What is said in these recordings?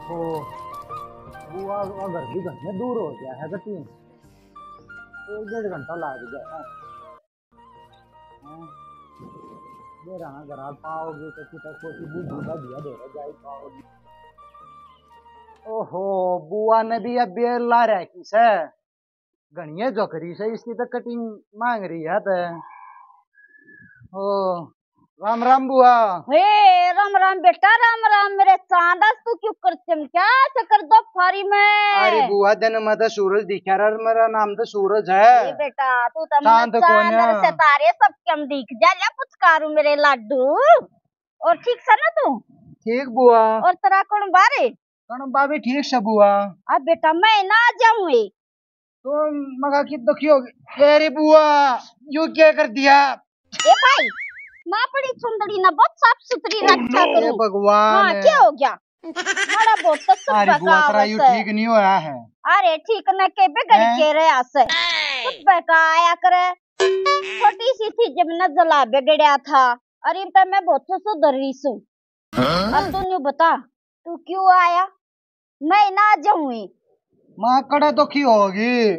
ओहो, वो घर भी घर में दूर हो गया है कटी, 1-1.5 घंटा लग गया है। मेरा घर पाओगे तो कितना कोई बुद्धि का दिया दे रहा जाए पाओगे। ओहो, बुआ ने भी अब ला रखी से घनिया जोकरी से इसकी तो कटिंग मांग रही है तो। ओ राम राम बुआ। हे राम राम बेटा, राम राम मेरे चांदस, तू क्यों कर चमका चक्कर दो फारी में। अरे बुआ दिन में तो सूरज दिखा रहा, मेरा नाम तो सूरज है। ये बेटा तू तो चांद चांद सितारे सब कम दिख जा, ले पुचकारू मेरे लाडू। और ठीक सा ना तू? ठीक बुआ। और तेरा कौन बारे? कौन बाबी ठीक से बुआ। अब बेटा मैं ना जाऊँ तो मगा की दुखी होगी। अरे बुआ यू क्या कर दिया? ए भाई माँ बड़ी सुंदरी ना, बहुत साफ सुथरी रक्षा करूं। भगवान हाँ क्या हो गया? बड़ा बहुत तो सब अरे बुआ तेरा यू ठीक नहीं होया है। अरे ठीक न के बिगड़ के रहे आसे सब बकाया करे। छोटी सी थी जब न जला बिगड़या था। अरे पे मैं बहुत सुधर रही हूँ। अब तू न्यू बता तू क्यों आया? मैं ना जाऊँ। माँ कड़े दुखी होगी।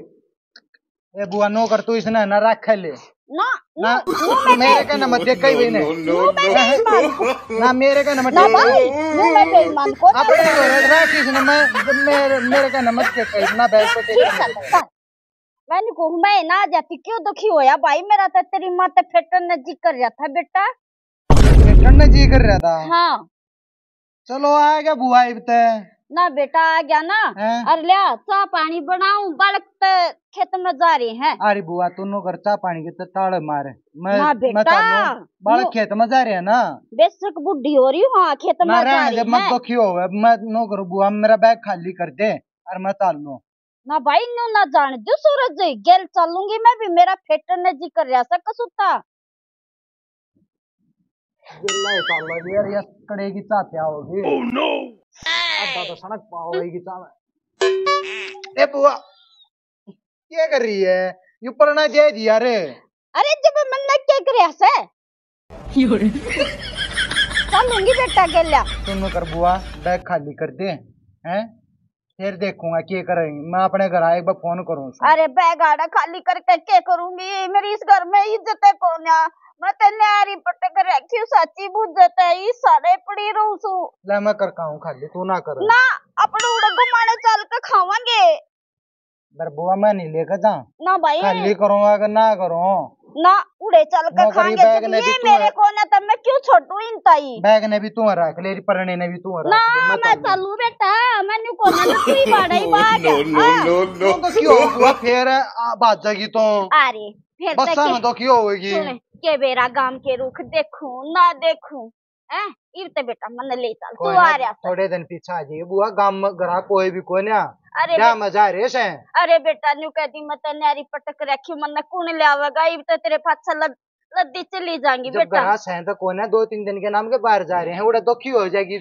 ए बुआ नो कर तू इसने न रख ले ना ना मेरे का नमक देख कई बहने ना मेरे का नमक मैं बेईमान को अपने रख इसने मेरे का नमक देख कई ना बैठ को मैंने को मैं ना जाती क्यों दुखी होया भाई? मेरा तो तेरी माँ तो फेटन जी कर रहा था बेटा। फेटन जी कर रहा था? हाँ चलो आ गया बुआ इबते ना बेटा आ गया ना। अरे लिया चाह पानी बनाऊं, बालक खेत में जा रहे हैं। अरे बुआ तू नो कर चाह पानी के ताड़ मारे ना बेटा बालक खेत में जा रहे हैं ना। बेशक बुढ़ी हो रही हूँ। हाँ खेत में जा रही है। मत दुखी हो मैं नो करूँ बुआ, मेरा बैग खाली कर दे और मैं चाल लूं ना भाई। नो ना जान दो सूरज गेल चलूंगी मैं भी। मेरा फेटन जी कर रहा सा कसुता यार ये कड़ेगी चाहते आओगी। ओह नो अब तो सड़क पाओगी चाह। ए बुआ क्या कर रही है? यू पढ़ना दे दिया रे। अरे जब मन ना क्या कर रहा से चलूंगी बेटा गेल्या। तुम कर बुआ बैग खाली कर दे हैं, फिर देखूंगा क्या करेंगे। मैं अपने घर आए बार फोन करूँ। अरे बैग आड़ा खाली करके क्या करूंगी? मेरी इस घर में इज्जत है कौन? मैं तो नारी पटक रखी हूँ, सच्ची बुझत है इस सारे पड़ी रहूं सु। ले मैं करका हूँ खाली, तू ना कर ना अपने उड़ घुमाने चल के खावांगे। बुआ मैं नहीं लेकर जा ना भाई खाली करूँगा अगर ना करूँ ना उड़े चल के खाएंगे। जब ये मेरे को ना तब मैं क्यों छोटू इन ताई। बैग ने भी तू रख ले, परने ने भी तू रख ना मैं चलू बेटा। मैंने को ना तू ही बाड़ा ही बाग। नो तो क्यों हुआ फिर बात जाएगी तो? अरे फिर बस में तो क्यों होगी के बेरा गांव के रुख देखूं ना देखूं हैं? इरते बेटा मन ले चल तू आ रहा थोड़े दिन पीछे आ जाइए बुआ। गांव में घर कोई भी कोई ना। अरे क्या मजा रे से? अरे बेटा न्यू कहती मत नारी पटक रखी मन कौन ले आवेगा? इब तो तेरे पास लद्दी चली जाएंगी बेटा। घर से तो कोई ना 2-3 दिन के नाम के बाहर जा रहे हैं, उड़ा दुखी हो जाएगी।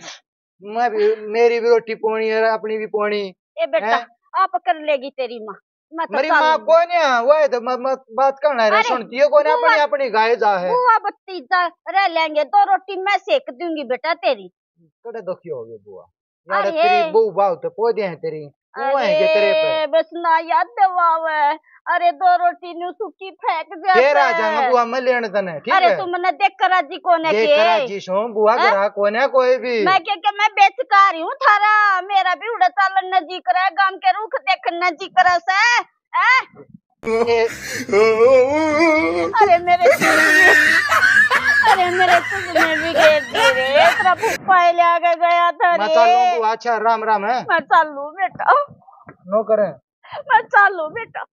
मैं भी मेरी भी रोटी पोनी है अपनी भी पोनी। ए बेटा आप कर लेगी तेरी माँ। मेरी माँ कौन है? वो है तो बात करना है सुनती है कौन? अपनी अपनी गाय जा है। बुआ बत्ती जा रह लेंगे, 2 रोटी मैं सेक दूंगी बेटा तेरी। कड़े दुखी हो गए बुआ यार। तेरी बहू भाव तो पौधे हैं तेरी अरे बस ना याद दवावे। अरे 2 रोटी नु सूखी फेंक दे फिर आ जाऊंगा बुआ मैं लेने तने ठीक है। अरे तुम ने देख कर राजी कौन है? देख कर राजी सो बुआ करा कौन है कोई भी। मैं क्या मैं बेचकारी हूँ थारा? मेरा भी उड़ा चालन नजी करे, गांव के रुख देखने जी करे से। अरे मेरे तुझ में भी गेट दे रे। तेरा फूफा ले आके गया था रे। मैं चलूं बुआ। अच्छा राम राम है। मैं चलूं बेटा। नो करे मैं चलूं बेटा।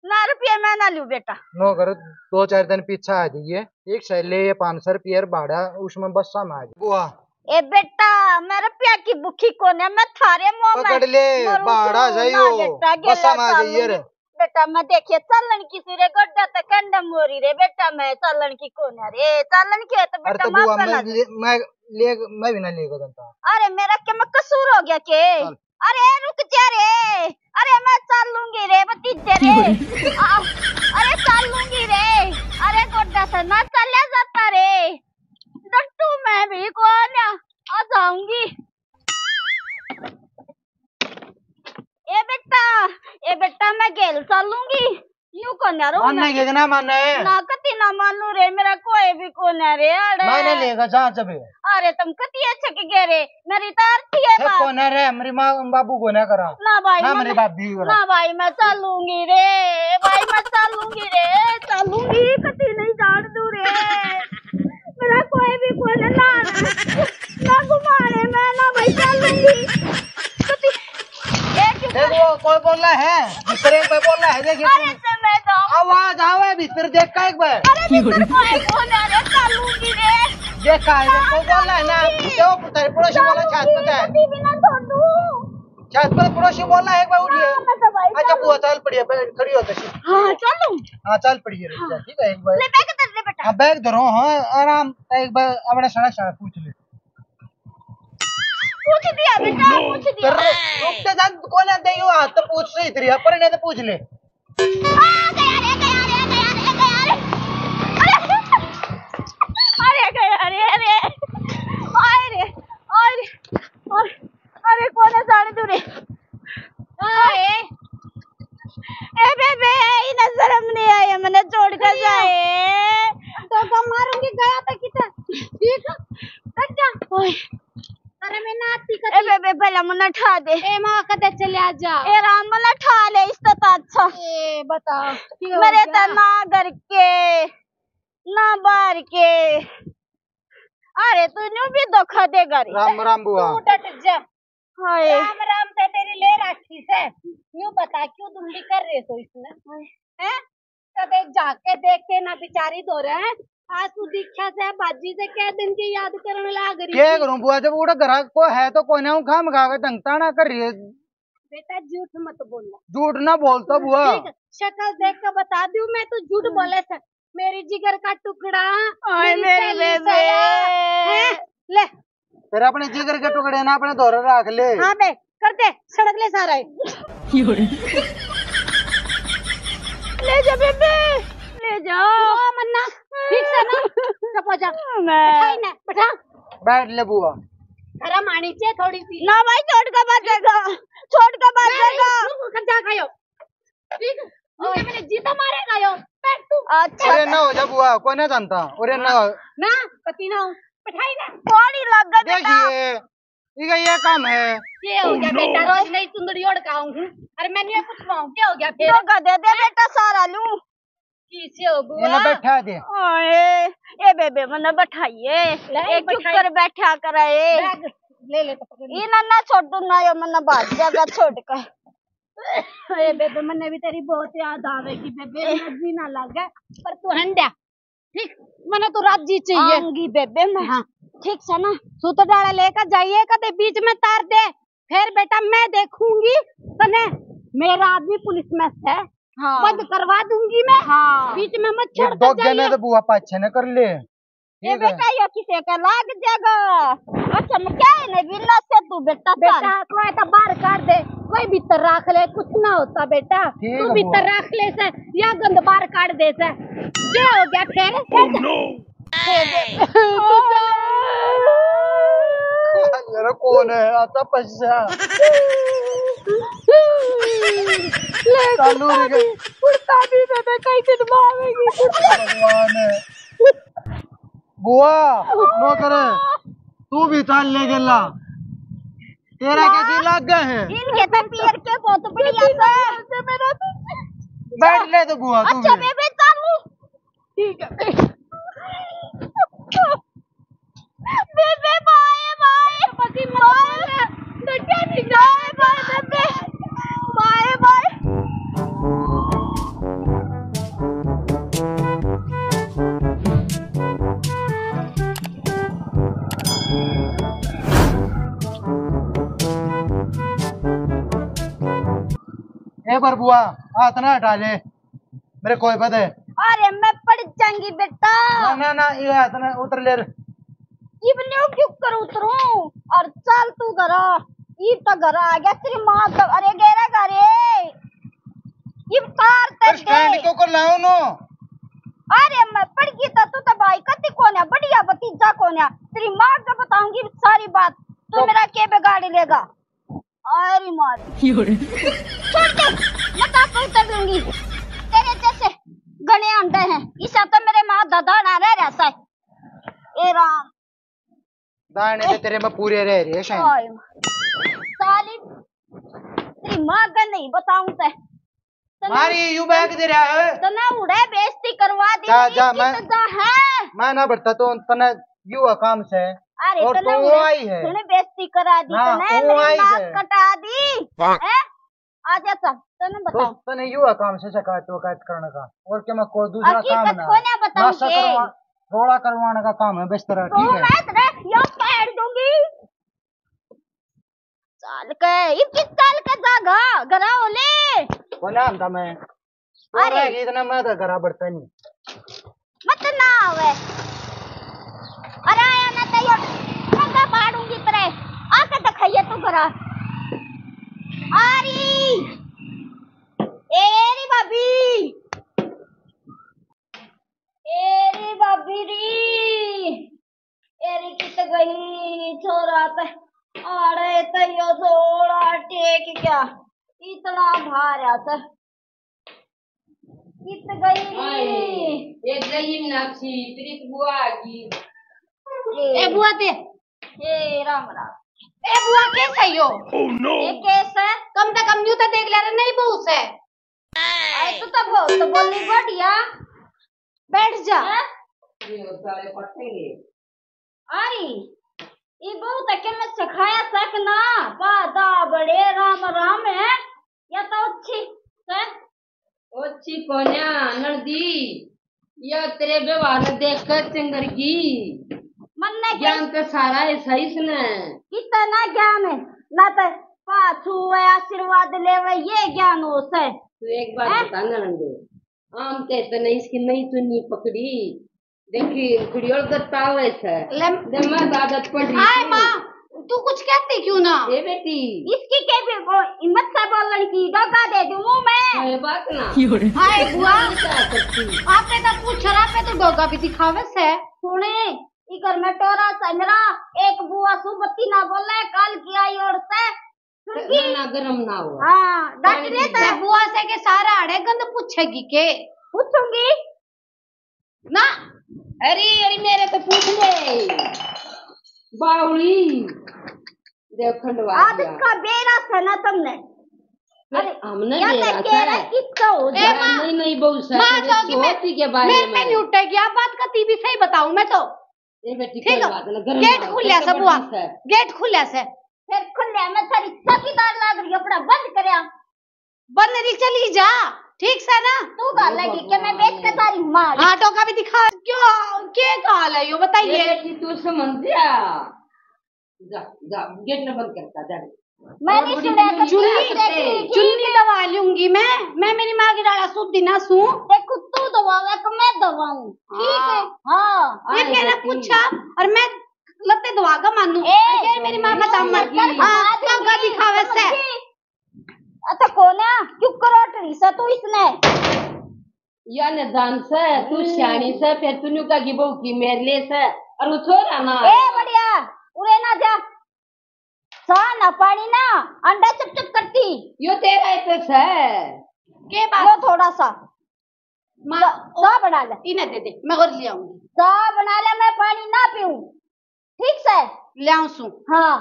ना रुपये मैं ना लूं बेटा। नो करो 2-4 दिन पीछे आ जाइए। एक से ले 500 रुपये भाड़ा उसमें बस में आ जाए बुआ। ए बेटा मैं रुपया की भूखी कौन है? मैं थारे मुंह में पकड़ ले भाड़ा जाइयो बस में आ जाइए रे बेटा। मैं देखिए चलन की सिरे गोड्डा तक कंडम मोरी रे बेटा। मैं चलन की कौन है रे? चलन की है तो बेटा बुआ मैं भी ना लेगा जनता। अरे मेरा क्या मैं कसूर हो गया के? अरे रुक जा रे। अरे मैं चल लूंगी रे भतीजे रे। अरे चल लूंगी रे। अरे गोड्डा से ना चला जाता रे। डट्टू मैं भी कौन आ जाऊंगी। अकेले चलूंगी यूं कौन यारो मानने के ना मानने ना कति ना मानू रे मेरा कोई भी कौन है रे अरे मैंने लेगा जहाँ जब अरे तुम कति अच्छा के गे रे मेरी तारती है बात कौन है रे मेरी माँ बाबू को ना करा ना भाई ना मेरे बाप भी ना भाई मैं चलूंगी रे भाई मैं चलूंगी रे चलूंगी कति नहीं जान दूं रे मेरा कोई भी कौन है ना घुमाने मैं ना भाई चलूंगी कति देखो कोई बोल रहा है दूसरे पे बोल रहा है देखिए अरे से मैं जाऊं आवाज आवे भीतर देख का एक बार अरे भीतर कोई कौन है रे चलूंगी रे देखा है कोई बोल रहा है ना जो पड़ोसी वाला छत पे है कति भी ना छोड़ू छत पे पड़ोसी बोल रहा है एक बार उठिए अच्छा बुआ चल पड़ी है खड़ी हो तो हां चलूं हां चल पड़ी है ठीक है एक बार ले बैग दे बेटा हां बैग धरो हां आराम एक बार अपने सड़क पूछ ले पूछ दिया बेटा पूछ दिया रुक जा जान कौन है देयो हाथ तो पूछ रही तेरी पर नहीं तो पूछ ले अरे कौन है साड़ी दूरी ए बेबे इन्हें शर्म नहीं आई मैंने छोड़ कर जाए तो कम मारूंगी गया था कितना ठीक है जा अरे मैं नाती का ए बेबे पहले मना ठा दे ए मां कदे चले आ जा ए राम मना ठा ले इस तो अच्छा ए बता मेरे तो ना घर के ना बाहर के अरे तू न्यू भी धोखा दे घर राम राम बुआ तू डट जा हाय राम राम से तेरी ले राखी से न्यू बता क्यों दुंडी कर रहे हो इसमें हैं कदे जाके देखते ना बेचारी दो रहे हैं आज तू दीक्षा से बाजी से क्या दिन की याद करने लग रही क्या करूं बुआ जब उड़ा घर को है तो कोई ना खाम खा के दंगता ना कर रही है बेटा झूठ मत बोलना झूठ ना बोलता बुआ शक्ल देख कर बता दूं मैं तू झूठ बोले से मेरी जिगर का टुकड़ा मेरी बेबे ले फिर अपने जिगर के टुकड़े ना अपने दौरे रख ले हाँ बे कर दे सड़क ले सारा ले जा बेबे ले जाओ मन्ना ठीक से ना चुप हो जा बैठाई ना बैठा बैठ ले बुआ अरे मानी चाहिए थोड़ी सी ना भाई छोड़ का भागेगा छोड़ का भागेगा जा खायो ठीक है मैंने जीता मारेगा यो बैठ तू अच्छा अरे ना हो जा बुआ कोई ना जानता अरे ना ना पति ना बैठाई ना थोड़ी लग गई देखिए ये काम है ये हो गया बेटा रोज नहीं सुंदरी ओढ़ का हूं अरे मैंने ये पूछवाऊं क्या हो गया फिर तो दे दे बेटा सारा लूं किसे हो बुआ ये बैठा दे ओए ए बेबे मने बैठाइए एक चुप कर बैठा करे ले ले तो ये ना छोड़ दूं ना यो मने बात जगह छोड़ कर अरे बेबे मने भी तेरी बहुत याद आवेगी बेबे जी ना लागे पर तू हंड्या ठीक मने तो राजी चाहिए आऊंगी बेबे मैं हाँ ठीक है ना सूत डाला लेकर जाइए कदे बीच में तार दे फिर बेटा मैं देखूंगी तने मेरा आदमी पुलिस में है हाँ बंद करवा दूंगी मैं हाँ बीच में मत छोड़ दो जने तो बुआ पाछे न कर ले ये बेटा ये किसे का लाग जाएगा अच्छा मैं क्या है ना बिना से तू बेटा तो ऐसा बाहर काट दे कोई भीतर रख ले कुछ ना होता बेटा तू भीतर रख ले से या गंद बाहर काट दे से क्या हो गया फिर यार कौन है आता पैसा चालू रे उड़ता भी बेबे कई दिन मारेगी भगवान बुआ नो करे तू भी चाल ले गेला तेरा क्या जी लग गए हैं इनके तो पैर के बहुत बढ़िया से मेरा बैठ ले तो बुआ तू अच्छा बेबे चालू ठीक है बेबे बाय बाय पति बाय बेटा निकाल बाय बेबे बाय बाय एक बार बुआ हाथ ना हटा ले मेरे कोई पता है अरे मैं पड़ जाऊंगी बेटा ना ना ना ये हाथ ना उतर ले इबने क्यों कर उतरूं और चल तू घर ये तो घर आ गया तेरी मां तो अरे गेरा घरे ये तार तक स्टैंड क्यों कर लाओ नो अरे मैं पड़ गई तो तू तो भाई कति कौन है बढ़िया भतीजा कौन है तेरी मां को बताऊंगी सारी बात तू मेरा के बिगाड़ लेगा अरे मार छोड़ दे मैं कहाँ पे उतर लूंगी? तेरे जैसे घने अंडे हैं, इस तो मेरे माँ दादा ना रह रहता है। ए राम, दाने तो तेरे में पूरे रह रहे हैं शायद। साली तेरी माँ का नहीं बताऊं ते। मारी यू बैग दे रहा है। तने उड़े बेइज्जती करवा दी। जा मैं ना बढ़ता तो तने यू काम से। अरे और तने तो आई है। तूने बेइज्जती करा दी, तने मेरी नाक कटा दी हैं? आजा चल तने बताऊं। तो तने यू काम से शिकायत करने का और क्या मैं कोई दूसरा काम ना। को ना बताऊंगी। रोड़ा करवाने का काम है बिस्तर। तो ठीक है मैं तेरे यो पैर दूंगी। चल के ये किस साल का जागा गरा ओले बना था मैं। अरे इतना मैं तो गरा बढ़ता नहीं मत ना आवे। अरे आया ना तो यो पंगा पाड़ूंगी तेरे। आके दिखाइए तू गरा। आरी एरी भाभी, एरी भाभी री, एरी कित गई छोरा ते आड़े ते यो थोड़ा टेक क्या इतना भारा ते कित गई। एक गई मीनाक्षी तेरी बुआ आ गई। ए बुआ दे। ए राम राम। ए बुआ कैसे हो? Oh no! ये कैसे? कम से कम न्यू तो देख ले रहे नहीं बहू से। आई तो बहुत तो बोली बढ़िया। बैठ जा। ये सारे पट्टे आरी ये बहुत के मैं सिखाया सकना पादा बड़े राम राम है या तो अच्छी है ओछी कोन्या नरदी या तेरे व्यवहार देख कर चंगरगी मन ने ज्ञान का सारा है सही सुने। कितना ज्ञान है ना तो पाछू आशीर्वाद लेवे ये ज्ञान हो से। तू एक बात बता नंदे आम कहते नहीं इसकी नहीं सुनी पकड़ी देखी कुड़ियों गत्ता वैसा दिमाग आदत पड़ रही। हाय माँ तू कुछ कहती क्यों ना? ए बेटी इसकी के भी हिम्मत से बोलने की धोखा दे दूं मुंह में। ये बात ना हाय बुआ करती आपने तो पूछ रहा पे तो धोखा भी दिखावे से। सुने इकर में टोरा से मेरा एक बुआ सुबत्ती ना बोले कल की आई और से ना गरम ना हो। हाँ डट रही था बुआ से के सारा आड़े गंद पूछेगी के पूछूंगी ना। अरे अरे मेरे तो पूछ ले बावली देव खंडवा आज का बेरा था ना तुमने। अरे हमने या बेरा तो केरा किसका हो जाए नहीं नहीं बहु सोती के बारे में नहीं उठेगी आप बात का भी सही बताऊं मैं तो। ये बेटी ठीक कोई बात ना गरम गेट खुलिया से बुआ गेट खुलिया से फिर खुलिया मैं थारी चौकीदार लाग रही अपना बंद करया बंद रही चली जा ठीक से ना। तू गाल लगी कि मैं बेच के तारी मार हाँ टोका भी दिखा क्यों क्या गाल है यो बताइए। बेटी तू समझ जा जा जा गेट न बंद करता जा। मैंने सुना चुन्नी दवा लूंगी मैं मेरी माँ की डाला शुद्ध ना सू देखो तू दवावे तो मैं दवाऊं ठीक है। हाँ ये मैंने पूछा और मैं लते दवागा मानू मेरी माँ बता मत हाँ दिखावे से अच्छा कौन है क्यों करोटरी सा तू इसने या ने दान से तू सियानी से फिर तूने का की बहू की मेरे लिए से और वो छोरा ना ए बढ़िया उरे ना जा सा ना पानी ना अंडा चप चप करती यो तेरा इतना है के बात थोड़ा सा माँ सा बना ले इन्हें दे दे मैं और ले आऊंगी सा बना ले मैं पानी ना पीऊं ठीक से ले आऊं सू। हाँ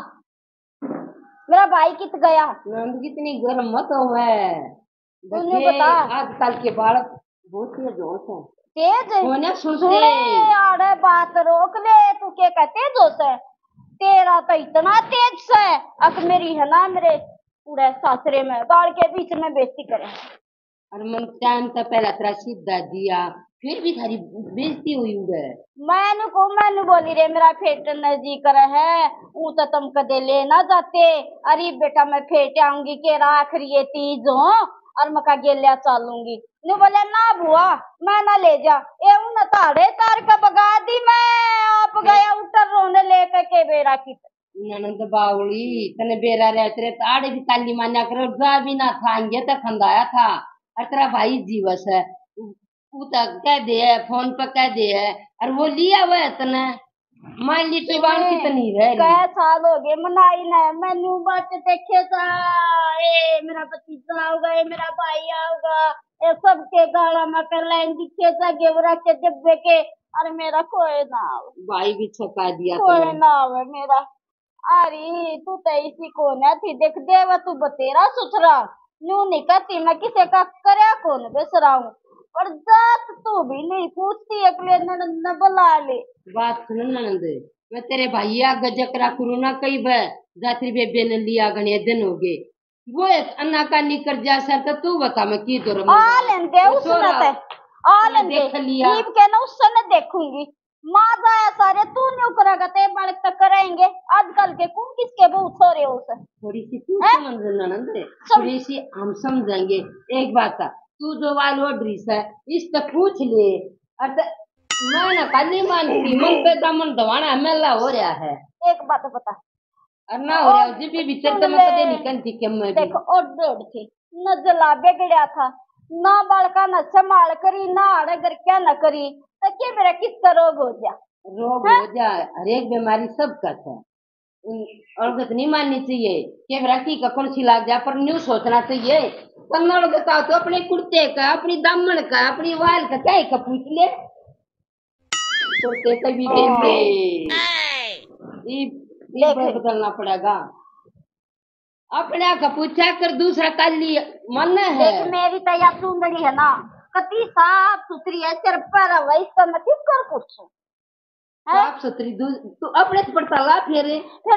मेरा भाई कित गया नंद कितनी गर्म मत हो है तूने बता आजकल के बालक बहुत तेज होते हैं तेज होने सुने अरे बात रोक ले तू क्या कहते तेज होता है तेरा तो इतना तेज से अब मेरी है ना मेरे पूरे सासरे में गाड़ के बीच में बेइज्जती करे। और मन टाइम तो पहला तेरा सीधा दिया फिर भी थारी बेइज्जती हुई है। मैंने बोली रे मेरा फेट नजदीक है वो तो तुम कदे ले ना जाते। अरे बेटा मैं फेट आऊंगी के आखिरी ये तीज हो और मैं का गेलिया चालूंगी ने बोले ना बुआ मैं ना ले जा ए उन ताड़े तार का बगा दी मैं आप गया उतर रोने लेकर के बेरा की ननंद बावली तने बेरा रहे तेरे ताड़े भी ताली मान्या करो जा भी ना खाएंगे तो खंदाया था और तेरा भाई जीवस है वो तक कह दे फोन पर कह दे और वो लिया हुआ है तने मान ली तो बाण कितनी रह रही कई साल हो गए मनाई ना मैनू बच देखे सा ए मेरा भतीजा होगा ए मेरा भाई होगा ये सबके गाला में कर लाइन दिखे सा गेवरा के डिब्बे के अरे मेरा कोई ना आवे भाई भी छका दिया कोई ना आवे मेरा अरे तू तो इसी को ना थी देख देवा तू बतेरा सुथरा न्यू नहीं कहती मैं किसे का करया कौन बेसरा हूँ पर जात तू भी नहीं पूछती अगले न बुला ले बात सुन ननद मैं तेरे भाई आगे जकरा करू ना कई बार जात्री बेबे ने लिया गणे दिन हो गए वो अन्ना का निकर जा सर तो तू बता मैं की तो आ लेंगे उसने ते आ लेंगे दीप के ना उसने देखूंगी माँ जाया सारे तू नहीं करेगा ते बालक तक करेंगे आजकल के कौन किसके बहुत हो रहे उसे थोड़ी सी तू समझ ननद थोड़ी सी हम समझेंगे एक बात था तू जो वालो ड्रीस है इस तक पूछ ले अर्थ मैं ना काली मानती मन पे दामन दवाना मेला हो रहा है एक बात बता अन्ना हो रहा जी भी भीतर तो मैं कदे निकल थी कि मैं देखो और थी न जलाबे गड़िया था ना बालका न संभाल करी ना आड़े घर क्या न करी तो क्या मेरा किसका रोग हो जा हर एक बीमारी सबका है औरत नहीं माननी चाहिए कि राखी का कौन सी लाग जा पर न्यू सोचना चाहिए कन्नड़ बताओ तो अपने कुर्ते का अपनी दामन का अपनी वाल का क्या का पूछ ले कुर्ते का भी बदलना पड़ेगा अपने का पूछा कर दूसरा काली मन है देख मेरी तैयार सुंदरी है ना कति साफ सुथरी है सिर पर वैस तो मैं क्यों कर पूछूं साफ सुथरी तू अपने से पड़ता ला फिर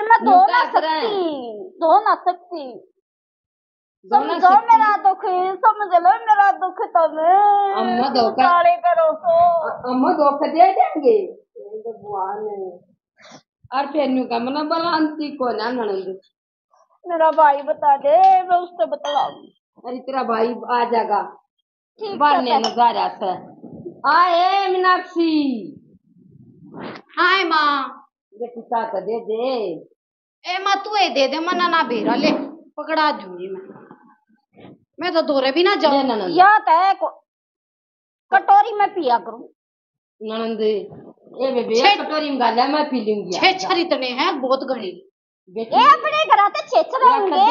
मैं धो ना सकती समझो मेरा दुख समझ लो मेरा दुख अम्मा धोखा करो तो अम्मा धोखा दे देंगे भगवान और फिर न्यू का मना बलांती को ना ननद मेरा भाई बता दे मैं उससे बतलाऊंगी अरे तेरा भाई आ जाएगा बारने नजारा से आए मीनाक्षी हाय माँ बेटी साथ दे दे ए माँ तू दे दे मना ना बेरा ले पकड़ा दूंगी मैं तो दौरे भी ना जाऊँ या है कटोरी में पिया करूँ ननंद ए बेबे कटोरी में गाला मैं पी लूंगी छह छर इतने हैं बहुत घड़ी ये अपने घर आते छेछर होंगे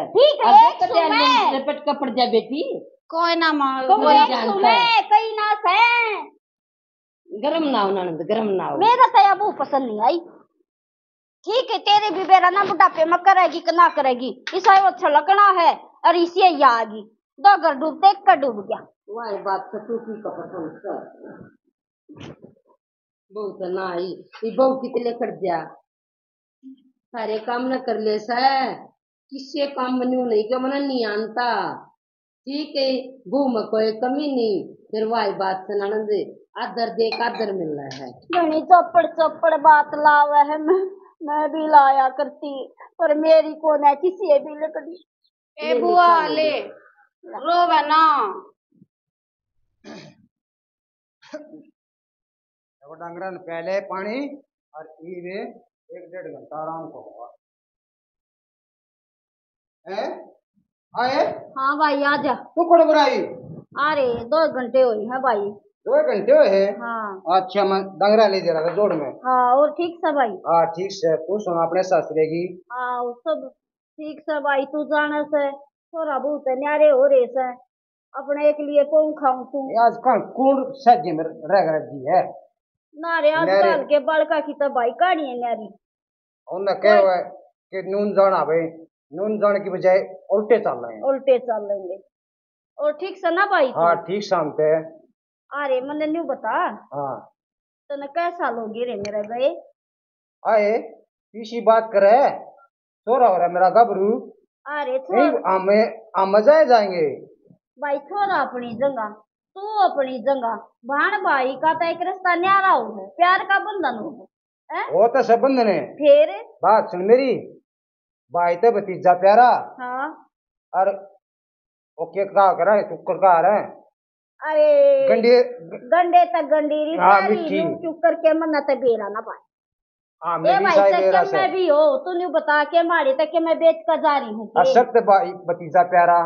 ठीक है रपट का पड़ जा बेटी कोई ना माँ कहीं ना से गरम ना हो ननंद गरम ना हो मेरा तो अब पसंद नहीं आई ठीक है तेरे भी बेरा ना बुढ़ापे में करेगी कि ना करेगी इसा अच्छा लगना है और इसे ये आ गई दो घर डूबते एक का डूब गया वही बात से तू की का पसंद कर बहुत ना आई ये बहु कितने कर दिया सारे काम न कर ले सा किससे काम बनू नहीं क्या मना नहीं आनता ठीक है घूम कोई कमी नहीं फिर वही बात से ननद आदर देख आदर मिल रहा है घनी चौपड़ चौपड़ बात लावा है मैं भी लाया करती पर मेरी को न किसी भी लकड़ी ए बुआ ले रोवे ना डांगरन पहले पानी और ये 1-1.5 घंटा आराम को होगा आए हाँ भाई आ जा तू कड़ बुराई अरे 2 घंटे हुई है भाई 2 घंटे हुए हैं हाँ अच्छा मैं डंगरा ले दे रहा जोड़ में हाँ और ठीक से भाई हाँ ठीक से तू सुना अपने सासरे की हाँ सब ठीक से भाई तू जाने से थोड़ा बहुत न्यारे हो रहे से अपने एक लिए पौं खाऊं तू आज कौन कूड़ सज्जे में रह जी है नारे आजकल के बड़का की तो भाई कहानी है न्यारी उन्हें कहा हुआ है कि नून जाना भाई नून जाने की बजाय उल्टे चल रहे हैं उल्टे चल लेंगे और ठीक से ना भाई हाँ ठीक शांत है अरे मैंने न्यू बता हाँ तने कैसा लोगे रे मेरे गए आए किसी बात करे छोरा हो रहा मेरा गबरू अरे हम मजा जाएंगे भाई छोरा अपनी जगह तू अपनी जगह भाण भाई का तो एक रिश्ता न्यारा हो है प्यार का बंधन हो है वो तो संबंध ने फिर बात सुन मेरी भाई तो भतीजा प्यारा हाँ और ओके का कर रहा है टुक्कर का आ रहा है अरे गंडे तक गंडीरी हाँ, चुप करके मन्ना ते बेरा ना पाए हाँ ए भाई तक मैं भी हो तू नहीं बता के मारे तक के मैं बेच कर जा रही हूँ सत्य भतीजा प्यारा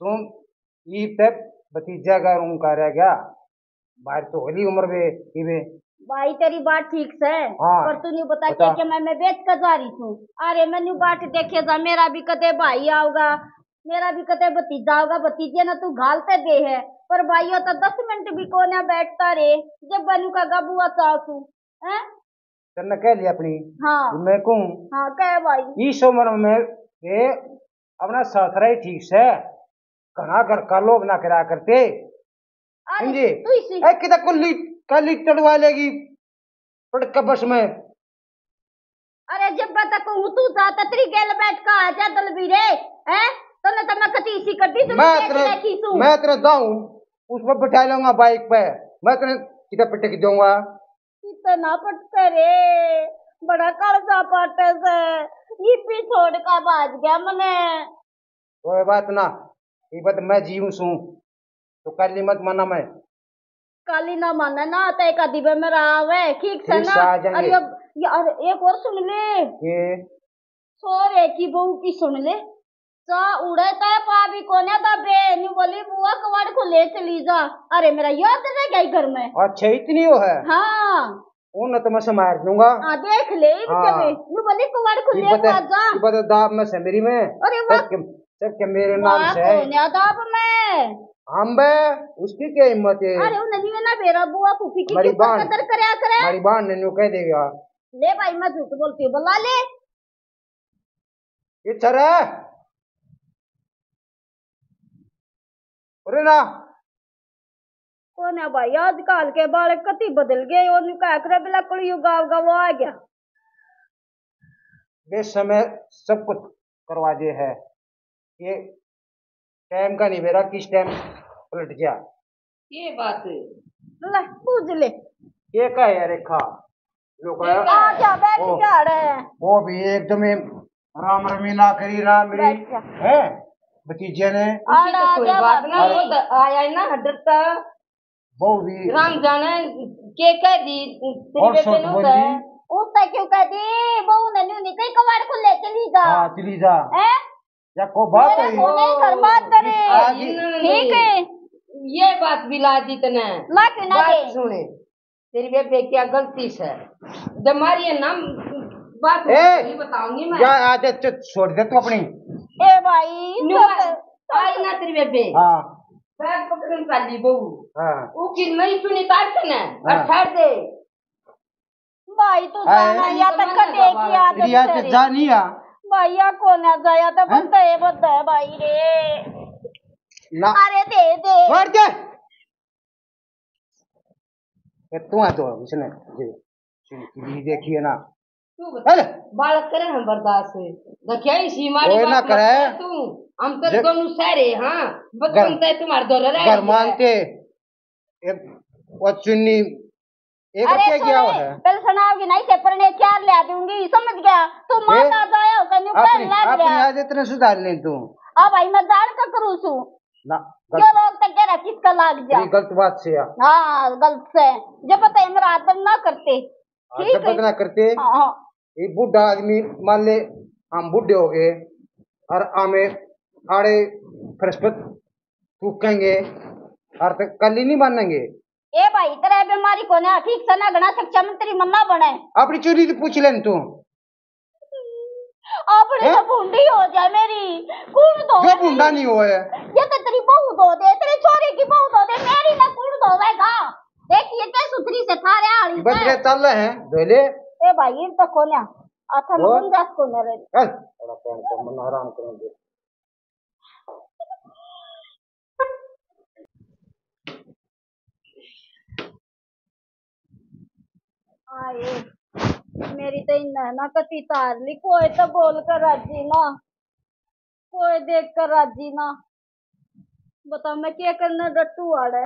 तुम ये तक भतीजा का रूम का रह गया बाहर तो होली उम्र में भाई तेरी बात ठीक से हाँ, पर तू नहीं बता बता। के मैं बेच कर जा रही हूँ। अरे मैंने बात देखे जा, मेरा भी कदे भाई आओगा, मेरा भी कदे भतीजा होगा, भतीजे ना तू घालते दे है पर भाइयों तो 10 मिनट भी कोने बैठता रे जब बनू का गबुआ चाहू है। तेने कह लिया अपनी हाँ मैं कहूँ हाँ कह भाई इस उम्र में ये अपना ससुरा ही ठीक से कहाँ घर का लोग ना करा करते अरे समझे। तू इसी किधर कुल्ली कली चढ़वा लेगी पड़का बस में। अरे जब तक हूँ तू जाता तेरी गेल बैठ का आ जा दलबीरे है तो न तो मैं कती इसी कर दी मैं तेरे दाऊं उस पर बैठा लूंगा बाइक पे, मैं तेरे किधर पटक दूंगा। इतना पटके रे बड़ा कर्जा पाटे से ये भी छोड़ कर भाग गया मने। कोई बात ना, ये बात मैं जीऊं सू तो काली मत माना मैं। काली ना माने ना तो एक आदि में मेरा आवे ठीक से ठीक ना। से आ जाएंगे। अरे अब यार एक और सुन ले, ये सोरे की बहू की सुन ले। चा उड़े ता पाभी कोने दा बे नी बोली बुआ कवाड़ को ले चली जा। अरे मेरा याद रह गई घर में। अच्छा इतनी वो है हाँ उन तो मैं से मार दूंगा। हाँ देख ले हाँ। नी बोली कवाड़ को ले बता जा। ये बता दाब में से मेरी में अरे वाह सब के मेरे नाम से है कोने दाब में हम बे उसकी क्या हिम्मत है। अरे वो नहीं है ना मेरा बुआ फूफी की हमारी क्यों बहन कदर करया करे। हमारी बहन ने न्यू कह देगा ले भाई मैं झूठ बोलती हूँ बुला ले। ये चरा अरे ना कौन है भाई आजकल के बालक कति बदल गए और क्या करे बिला कोई गाँव गाँव आ गया। बेस समय सब कुछ करवा दे है ये टाइम का नहीं मेरा किस टाइम पलट गया। ये बात है। ले पूछ ले ये का है रेखा लोग आजा बैठ जा रहे वो भी एकदम राम रमीला करी राम मेरी बैठ जा। है भतीजे ने उसकी तो कोई बात ना वो तो आया है ना डरता वो भी राम जाने के कह दी और तेरे शॉट बेटे बोल ने दी। उससे क्यों कह दी बहू ने न्यू निकल कवाड़ को ले चली जा। हाँ चली जा हैं या को बात मेरे है सोने घर बात करे ठीक है ये बात भी ला दी तने ला क्यों ना दे। बात सुने तेरी बेबे क्या गलती से जमारी है ना बात नहीं बताऊंगी मैं। या आज छोड़ दे तू अपनी ए भाई आई ना तेरी बेबे हाँ बैग पकड़ निकाली बहू हाँ वो की नहीं सुनी काट ने और छाड़ दे भाई तू जाना या तक का देखी आदत रिया से जानिया भैया को ना जाया तो बंदा है भाई रे ना अरे दे दे छोड़ दे तू आ तो इसने जी देखिए ना तू बता बालक करे हम बर्दाश्त है देखिए इसी मारी कोई ना बात करे। मत कर तू हम तो दोनों सारे हाँ बचपन से तुम्हारे दो रह घर मानते एक वो चुन्नी एक अरे क्या किया है पहले सुनाओगी नहीं से पर ने चार ले दूंगी समझ गया तू माता जाया हो कन्यू कर अपनी लग अपनी गया। आदत ने सुधार ले तू अब भाई मैं जान का करूँ सू ना जो लोग तक कह रहा किसका लाग जा। ये गलत बात से या हाँ गलत से जब पता है मेरा आदर ना करते ठीक जब ना करते हाँ ये बूढ़ा आदमी मान ले हम बूढ़े हो गए और हमें आड़े फरस्पत थूकेंगे और तक कल ही नहीं मानेंगे। ए भाई तेरा बीमारी को ना ठीक से ना गणा शिक्षा मंत्री मन्ना बने अपनी चोरी तो पूछ लेन तू अपने तो बूढ़ी हो जाए मेरी कौन दो जो बूढ़ा नहीं हुआ है ये तो तेरी बहू दो दे तेरे छोरे की बहू दो दे मेरी ना कौन धोवेगा। देखिए क्या सुथरी से थारे आड़ी बदले चल रहे हैं धोले ए भाई ये तो कोन्या आथा में गुंजाश कोन्या रे चल बड़ा काम कर मन आराम करेंगे। आए मेरी तो इन ना कति तार ली कोई तो बोल कर राजी ना कोई देख कर राजी ना बता मैं क्या करना डट्टू आड़े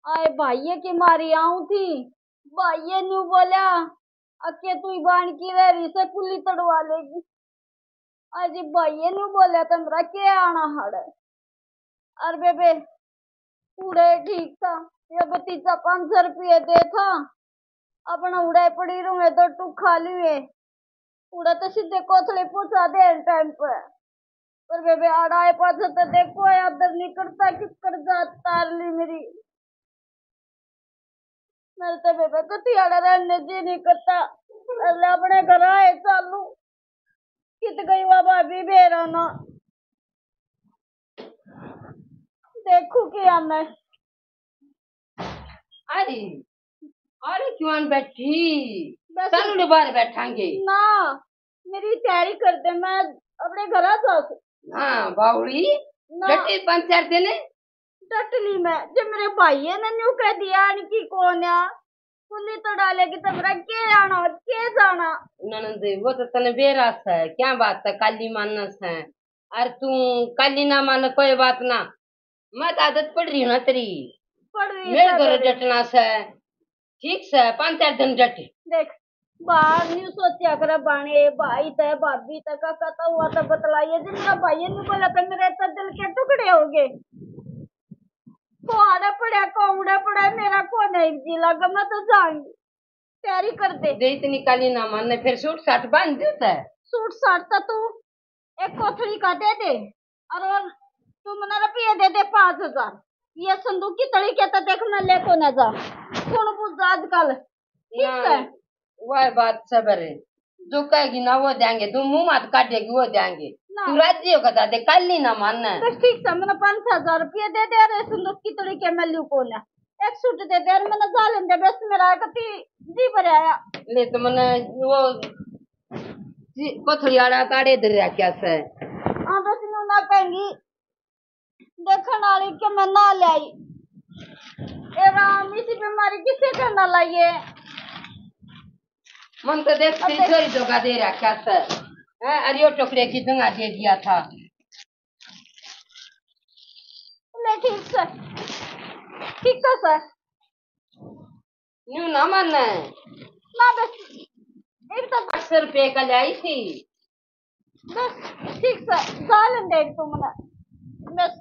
आए भाइये की मारी आऊं थी भाइये न्यू बोला अके तू बाण की रही से कुली तड़वा लेगी आज भाइये न्यू बोला तो मेरा क्या आना हड़ अरे बेबे पूरे ठीक था ये भतीजा 500 रुपये दे था अपना उड़ाई पड़ी रहूंगे तो टू खाली है उड़ा तो सीधे कोथले पूछा दे टाइम पर बेबे आड़ाए पास तो देखो आदर नहीं करता किस कर जात तार ली मेरी मेरे तो बेबे कतियाड़ा रहने जी नहीं करता। अल्ले अपने घर आए चालू कित गई वह भाभी बेरा ना देखू क्या मैं। अरे अरे क्यों बैठी बस चलो बाहर बैठांगे ना मेरी तैयारी कर दे मैं अपने घर आ जा। हाँ बावड़ी ना डटे 5-4 दिन डटली मैं जब मेरे भाई ने न्यू कह दिया कि कौन है खुली तो डालेगी तो मेरा के आना के जाना। ननद वो तो तने बेरास है क्या बात है काली मानस है। अरे तू काली ना मान कोई बात ना मत आदत पड़ रही हो ना तेरी पड़ रही मेरे है घर तेरी। डटना से ठीक से 5-4 दिन डटे देख बाहर न्यू सोचा कर बाणे भाई ते भाभी तक का कहता हुआ तो बतलाइए जब मेरा भाई ने बोला तो मेरे तो दिल के टुकड़े हो गए। कोड़ा पड़ा कौड़ा पड़ा मेरा को नहीं जी लगा मैं तो जाऊंगी तैयारी कर दे। दे इतनी काली ना मान फिर सूट साट बांध देता है सूट साट तो तू एक कोथड़ी का दे दे और तू मना रुपये दे दे 5,000 ये संदूक की तड़ी के तो देख मैं लेको न जा सुन बुझ आजकल ठीक है। वह बात सबर है जो कहेगी ना वो देंगे तू मुंह मत काटेगी वो देंगे तू राज्य का दे काली ना मानना बस ठीक है मैंने 5,000 रुपये दे दे अरे संदूक की तड़ी के मैं लू को ना एक सूट दे दे मैंने जालन दे बस मेरा कति जी भरे आया ले तो मैंने वो कोथड़ी आड़ा काड़े दे रहा क्या से हाँ बस न्यू ना कहेंगी देखने वाली के मैं ना ले आई ए राम इसी बीमारी किसे करना लाइए मन तो देख छोरी धोखा दे रहा क्या से अरे वो टोकरे की दंगा दे दिया था ले ठीक है सर न्यू ना मानना है ना बस एक तो 800 रुपये का लाई थी बस ठीक है जालन दे तुम ना बस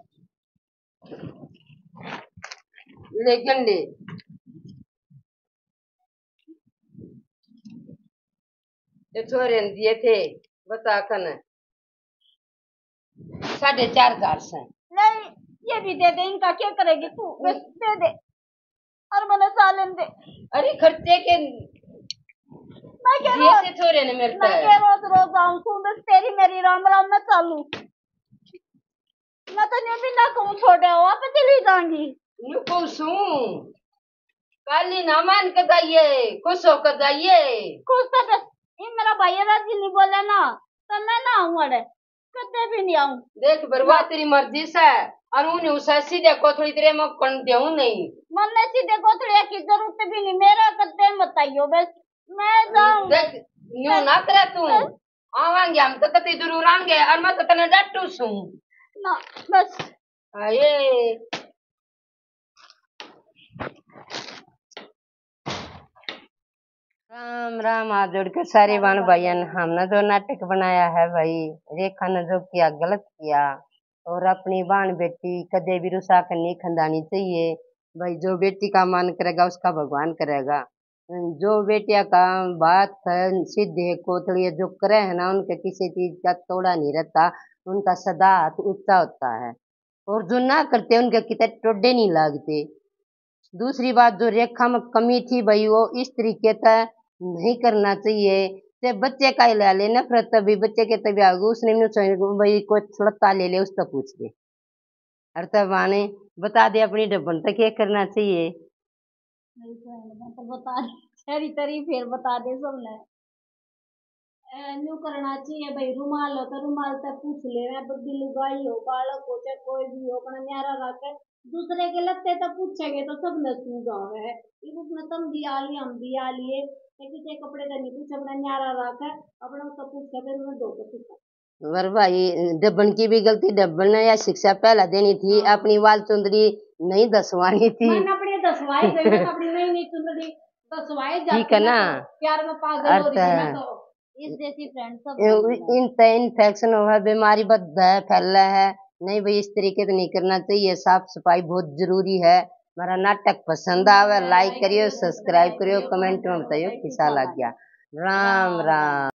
लेकिन ले ये छोरे ने दिए थे बता कन 4,500 से नहीं ये भी दे दे इनका क्या करेगी तू बस दे दे और मैंने जालन दे। अरे खर्चे के मैं क्या दिए थे छोरे ने मेरे मैं क्या रोज रोज आऊं तू बस तेरी मेरी राम राम में चालू मैं तो नहीं भी ना कहूँ छोड़े हो आप चली जाऊंगी न्यू पूछू काली ना मान के जाइए खुश होकर जाइए कुछ तो बस ये मेरा भाई राजी नहीं बोले ना तो मैं ना आऊँ अरे कदे भी नहीं आऊँ देख बर्बाद तेरी मर्जी से और उन्हें उसे सीधे को थोड़ी देर में कौन देऊं नहीं मन सीधे कोथड़िया की जरूरत भी नहीं मेरा कदे बताइयो बस मैं जाऊं देख न्यू ना करे तू आवांगे हम तो कते जरूर आएंगे और मैं तो तने डटू सू ना बस आये राम राम हाथ जोड़कर सारे बाण भाईयन हमने जो नाटक बनाया है भाई रेखा ने जो किया गलत किया और अपनी बाण बेटी कदे भी रुसा कर नहीं खंदानी चाहिए भाई जो बेटी का मान करेगा उसका भगवान करेगा जो बेटिया का बात है सीधे कोतड़िए जो करे है ना उनके किसी चीज का तोड़ा नहीं रहता उनका सदा हाथ ऊंचा होता है और जो ना करते उनके कितने टोडे नहीं लागते। दूसरी बात जो रेखा में कमी थी भाई वो इस तरीके से नहीं करना चाहिए से बच्चे का ही ले ले नफरत तभी बच्चे के तभी आगे उसने भाई कोई लत्ता ले ले उसको पूछ ले और तब आने बता दे अपनी डब्बन तक क्या करना चाहिए तो बता दे तेरी तरी फिर बता दे सबने न्यू करना चाहिए भाई रुमाल हो तो रुमाल से पूछ ले बड़ी लुगाई हो बालक हो चाहे कोई भी हो अपना न्यारा रखे दूसरे के लगते तो पूछेंगे तो सब न गाँव है उसने तुम दिया लिए हम दिया लिए किसी कपड़े का नहीं पूछ अपना न्यारा रखे अपना उसका पूछा फिर उन्हें दो तो पूछा वर भाई डब्बन की भी गलती डब्बन ने या शिक्षा पहला देनी थी अपनी वाल चुंदड़ी नहीं दसवानी थी मैंने अपनी दसवाई गई अपनी नहीं चुंदड़ी दसवाई ठीक है ना प्यार में पागल हो रही है तो इस जैसी फ्रेंड सब इन्फेक्शन हुआ बीमारी बहुत फैला है नहीं भाई इस तरीके से नहीं करना चाहिए साफ सफाई बहुत जरूरी है। हमारा नाटक पसंद आवे लाइक करियो सब्सक्राइब करियो कमेंट में बताइयो कैसा लग गया। राम राम।